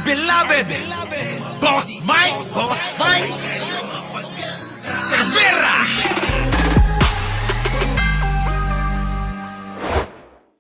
beloved Boss Mike Cervera.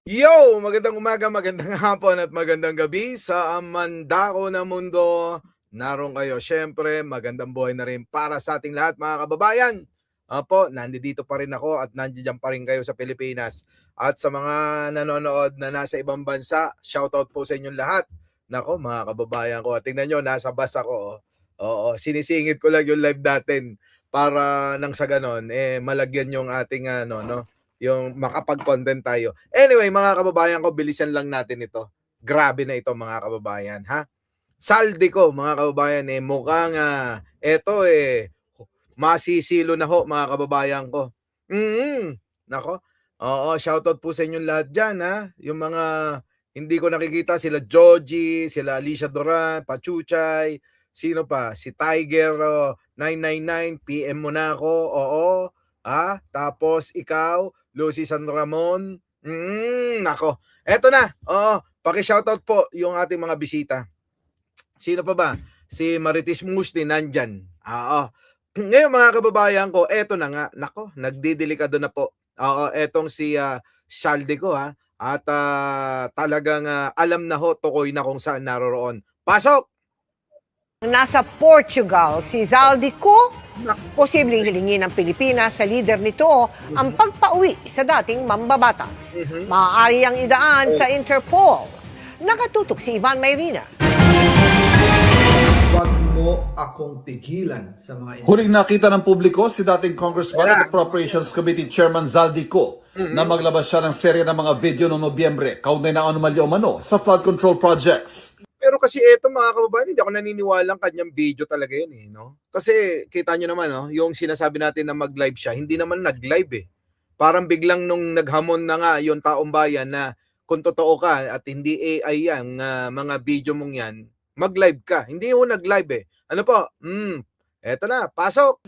Yo! Magandang umaga, magandang hapon at magandang gabi sa mandako na mundo. Naroon kayo. Siyempre, magandang buhay na rin para sa ating lahat mga kababayan. Opo, nandito pa rin ako at nandiyan pa rin kayo sa Pilipinas. At sa mga nanonood na nasa ibang bansa, shoutout po sa inyong lahat. Nako, mga kababayan ko, tingnan nyo, nasa bus ako. Oo, sinisingit ko lang yung live natin para nang sa ganon, malagyan yung ating yung makapag-content tayo. Anyway, mga kababayan ko, bilisan lang natin ito. Grabe na ito, mga kababayan, ha? Saldi ko, mga kababayan, mukhang masisilo na ho, mga kababayan ko. Nako. Oo, shoutout po sa inyong lahat dyan, ha? Yung mga hindi ko nakikita, sila Joji, sila Alicia Duran, Pachuchay, sino pa? Si Tiger 999, PM mo na ako, oo. Tapos ikaw, Lucy San Ramon. Nako. Eto na. Oo, paki-shoutout po yung ating mga bisita. Sino pa ba? Si Marites Musni nandyan. Oo. Ngayon mga kababayan ko, eto na nga. Nako, nagdidelikado na po. Oo, etong si Saldi ko ha. At talagang alam na ho, tukoy na kung saan naroroon. Pasok! Nasa Portugal si Zaldico, posibleng hilingin ng Pilipinas sa lider nito ang pagpauwi sa dating mambabatas. Maaari ang idaan sa Interpol. Nakatutok si Ivan Mayrina. Huwag mo akong pigilan sa mga Huling nakita ng publiko si dating Congressman at Appropriations Committee Chairman Zaldico na maglabas siya ng serye ng mga video noong Nobyembre kaugnay ng anomalya umano sa flood control projects. Pero kasi eto mga kababayan, hindi ako naniniwala ang kanyang video talaga yun no? Kasi kita nyo naman, no? Yung sinasabi natin na mag-live siya, hindi naman nag-live Parang biglang nung naghamon na nga yung taong bayan na kung totoo ka at hindi AI yan, mga video mong yan, mag-live ka. Hindi mo nag-live Ano po? Eto na, pasok!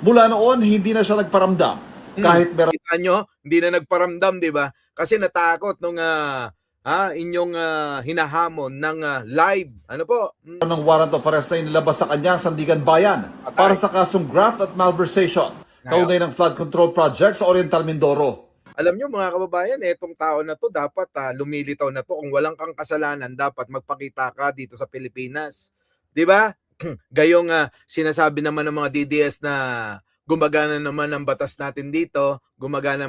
Mula noon, hindi na siya nagparamdam. Kahit meron Kita nyo, hindi na nagparamdam, di ba? Kasi natakot nung inyong hinahamon ng live. Ano po? ng warrant of arrest na inilabas sa kanya sa Sandigan Bayan para sa kasong graft at malversation kaugnay ng flood control project sa Oriental Mindoro. Alam nyo mga kababayan, etong tao na to dapat lumilitaw na to. Kung walang kang kasalanan, dapat magpakita ka dito sa Pilipinas. Di ba? Gayong sinasabi naman ng mga DDS na gumagana naman ang batas natin dito, gumagana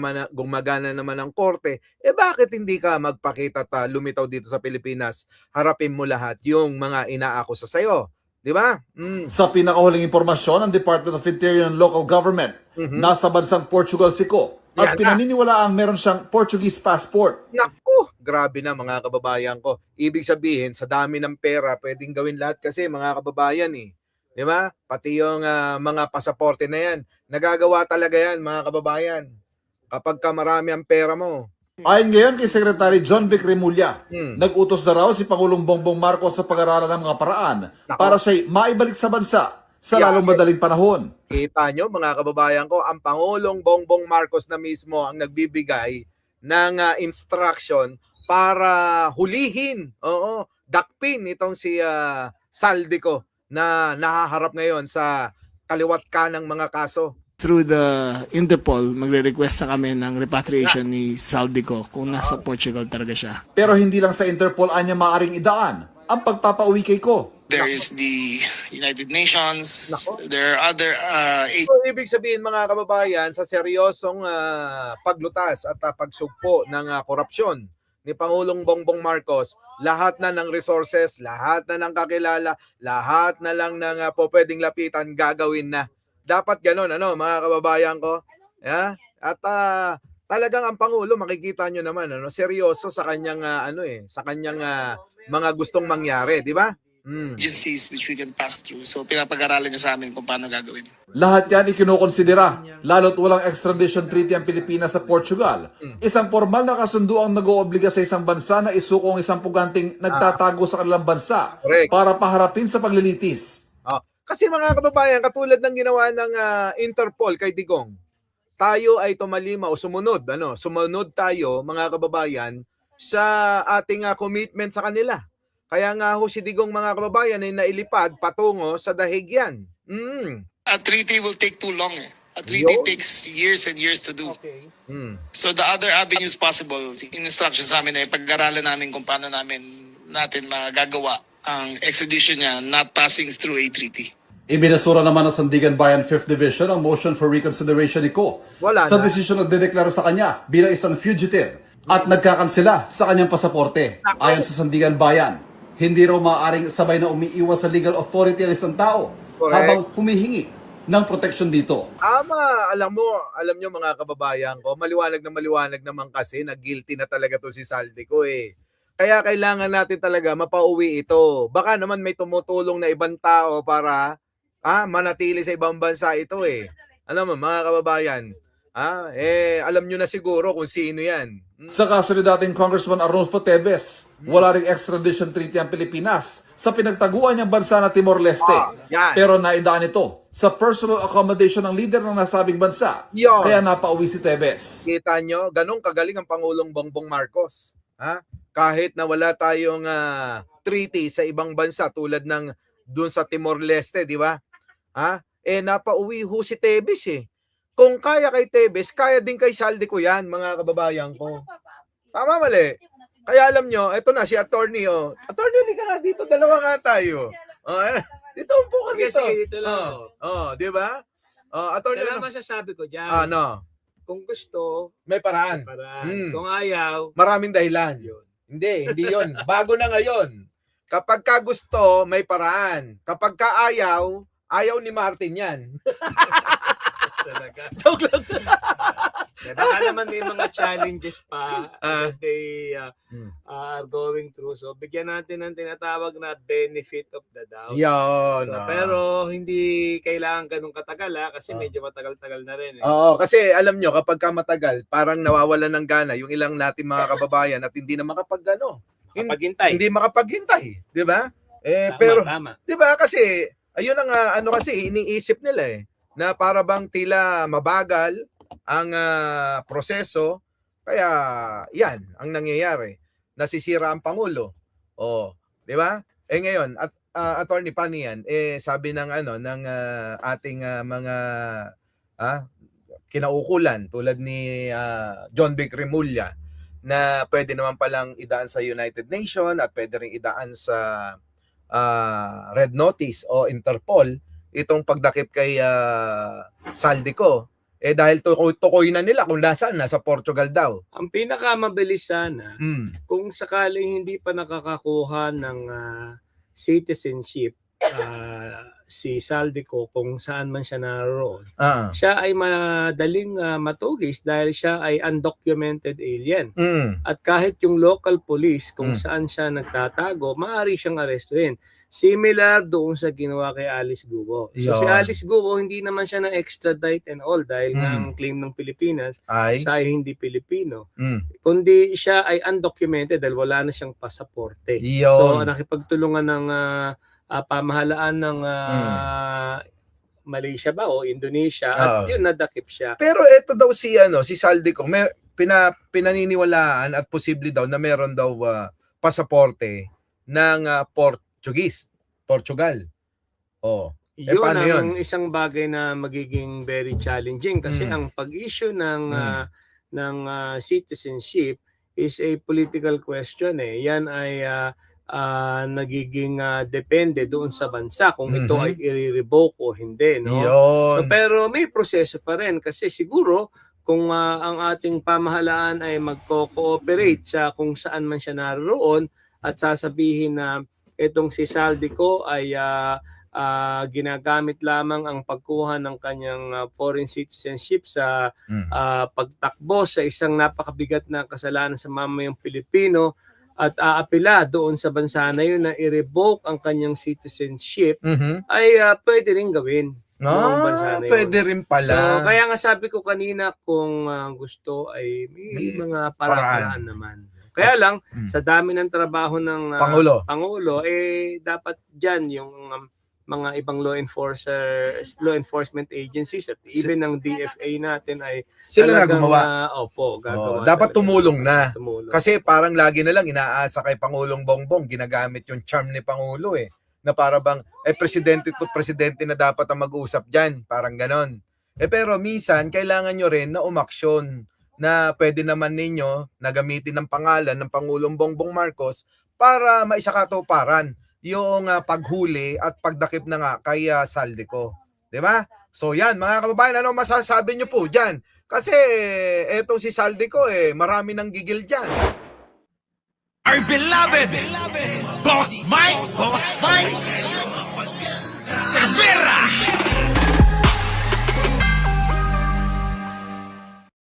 naman ang korte, bakit hindi ka magpakita at lumitaw dito sa Pilipinas? Harapin mo lahat yung mga inaakusa sa'yo. Di ba? Sa pinakahuling impormasyon ng Department of Interior and Local Government, nasa bansang Portugal si Ko at pinaniniwalaang meron siyang Portuguese passport. Naku, grabe na mga kababayan ko. Ibig sabihin, sa dami ng pera, pwedeng gawin lahat kasi mga kababayan Di ba? Pati yung mga pasaporte na yan. Nagagawa talaga yan mga kababayan. Kapag ka marami ang pera mo. Ayon ngayon kay Secretary John Vic Remulla, nag-utos na raw si Pangulong Bongbong Marcos sa pag-aralan ng mga paraan para siya'y maibalik sa bansa sa lalong madaling panahon. Kita nyo mga kababayan ko, ang Pangulong Bongbong Marcos na mismo ang nagbibigay ng instruction para hulihin, dakpin itong si Saldico na nahaharap ngayon sa kaliwat kanang mga kaso. Through the Interpol, magre-request na kami ng repatriation ni Saldico kung nasa Portugal talaga siya. Pero hindi lang sa Interpol anya maaring idaan ang pagpapauwi kay Ko. There is the United Nations. There are other So, ibig sabihin mga kababayan, sa seryosong paglutas at pagsugpo ng korupsyon ni Pangulong Bongbong Marcos, lahat na ng resources, lahat na ng kakilala, lahat na lang ng pwedeng lapitan, gagawin na. Dapat ganun, mga kababayan ko. Yeah? At talagang ang Pangulo, makikita nyo naman, seryoso sa kanyang, sa kanyang mga gustong mangyari, di ba? agencies which we can pass through. So pinapag-aralan niya sa amin kung paano gagawin. Lahat yan ikinukonsidera, lalo't walang extradition treaty ang Pilipinas sa Portugal. Isang formal na kasundo ang nag-oobliga sa isang bansa na isuko ang isang puganting nagtatago sa kanilang bansa para paharapin sa paglilitis. Kasi mga kababayan, katulad ng ginawa ng Interpol kay Digong, tayo ay tumalima o sumunod, sumunod tayo mga kababayan sa ating commitment sa kanila. Kaya nga ho si Digong mga kababayan ay nailipad patungo sa dahig yan. A treaty will take too long. A treaty Yun. takes years and years to do. Mm. So the other avenues possible, in-instruction sa amin ay pag-aralan namin kung paano natin magagawa ang extradition niya not passing through a treaty. Ibinasura naman ng Sandigan Bayan 5th Division ang motion for reconsideration ni Ko Wala sa na. desisyon nagdedeklara sa kanya bilang isang fugitive at nagkakansela sa kanyang pasaporte. Ayon sa Sandigan Bayan, hindi raw maaaring sabay na umiiwas sa legal authority ang isang tao Correct. habang humihingi ng protection dito. Tama, alam nyo mga kababayan ko, maliwanag naman kasi na guilty na talaga to si Saldico eh. Kaya kailangan natin talaga mapauwi ito. Baka naman may tumutulong na ibang tao para manatili sa ibang bansa ito eh. Alam mo mga kababayan, alam nyo na siguro kung sino yan. Sa kaso ni dating Congressman Arnulfo Teves, wala ring extradition treaty ang Pilipinas sa pinagtaguan niyang bansa na Timor-Leste. Yan. Pero naidaan ito sa personal accommodation ng leader ng nasabing bansa. Yon. Kaya napauwi si Teves. Kita nyo, ganun kagaling ang Pangulong Bongbong Marcos. Kahit na wala tayong treaty sa ibang bansa tulad ng dun sa Timor-Leste, di ba? Napauwi ho si Teves eh. Kung kaya kay Teves, kaya din kay Saldico yan, mga kababayan ko. Tama, mali. Kaya alam nyo, eto na si attorney. Attorney, hindi ka nga dito, dalawa nga tayo. Dito po ka dito. Sige, dito lang. Di ba? Attorney, Kaya masasabi ko dyan, kung gusto, may paraan. kung ayaw, Maraming dahilan. yun. Hindi yun. Bago na ngayon. Kapag ka gusto, may paraan. Kapag ka ayaw ni Martin yan. Talaga. Joke lang. Baka naman may mga challenges pa Ah. that they are going through. So, bigyan natin ng tinatawag na benefit of the doubt. Yun. So, pero hindi kailangan ganun katagal kasi medyo matagal-tagal na rin. Oo, kasi alam nyo, kapag ka matagal, parang nawawalan ng gana yung ilang natin mga kababayan at hindi na Paghintay. hindi makapaghintay. Di ba? Tama. Di ba? Kasi, ayun ang kasi iniisip nila eh. Na para bang tila mabagal ang proseso, kaya yan ang nangyayari. Nasisira ang Pangulo. Di ba? Ngayon, Attorney, paano yan? Sabi ng ating mga kinaukulan tulad ni John Vic Remulla na pwede naman palang idaan sa United Nations at pwede rin idaan sa Red Notice o Interpol itong pagdakip kay Saldico. Dahil tukoy na nila kung nasa Portugal daw. Ang pinakamabilis sana, kung sakaling hindi pa nakakakuha ng citizenship si Saldico kung saan man siya naroon, siya ay madaling matugis dahil siya ay undocumented alien. At kahit yung local police kung saan siya nagtatago, maaari siyang arestuhin. Similar doon sa ginawa kay Alice Guo. So si Alice Guo, hindi naman siya na-extradite and all dahil ng claim ng Pilipinas, siya ay hindi Pilipino. Kundi siya ay undocumented dahil wala na siyang pasaporte. So nakipagtulungan ng pamahalaan ng Malaysia ba o Indonesia at yun nadakip siya. Pero ito daw si Saldico, pinaniniwalaan at posible daw na meron daw pasaporte ng Portugal. Yun paano ang yun? isang bagay na magiging very challenging kasi ang pag-issue ng citizenship is a political question eh. Yan ay nagiging depende doon sa bansa kung ito ay i-revoke o hindi, no? So pero may proseso pa rin kasi siguro kung ang ating pamahalaan ay magko-cooperate sa kung saan man siya naroon at sasabihin na itong si Saldico ay ginagamit lamang ang pagkuha ng kanyang foreign citizenship sa pagtakbo sa isang napakabigat na kasalanan sa mamayang Pilipino at aapila doon sa bansa na yun na i-revoke ang kanyang citizenship ay pwede rin gawin. Bansa na yun. Pwede rin pala. So, kaya nga sabi ko kanina kung gusto ay may mga paraan naman. Kaya lang, sa dami ng trabaho ng Pangulo, dapat dyan yung mga ibang law enforcement agencies at even ng DFA natin ay Sila na talagang, gumawa. gagawa. Dapat talaga. tumulong na. Tumulong. Kasi parang lagi na lang inaasa kay Pangulong Bongbong, ginagamit yung charm ni Pangulo na para bang presidente to presidente na dapat ang mag-usap diyan, parang ganon. Pero minsan kailangan nyo rin na umaksyon na pwede naman ninyo na gamitin ng pangalan ng Pangulong Bongbong Marcos para maisakatuparan yung paghuli at pagdakip na nga kay Saldico. 'Di ba? So yan, mga kababayan, ano masasabi nyo po diyan? Kasi etong si Saldico marami nang gigil diyan. Our beloved Boss Mike Cervera.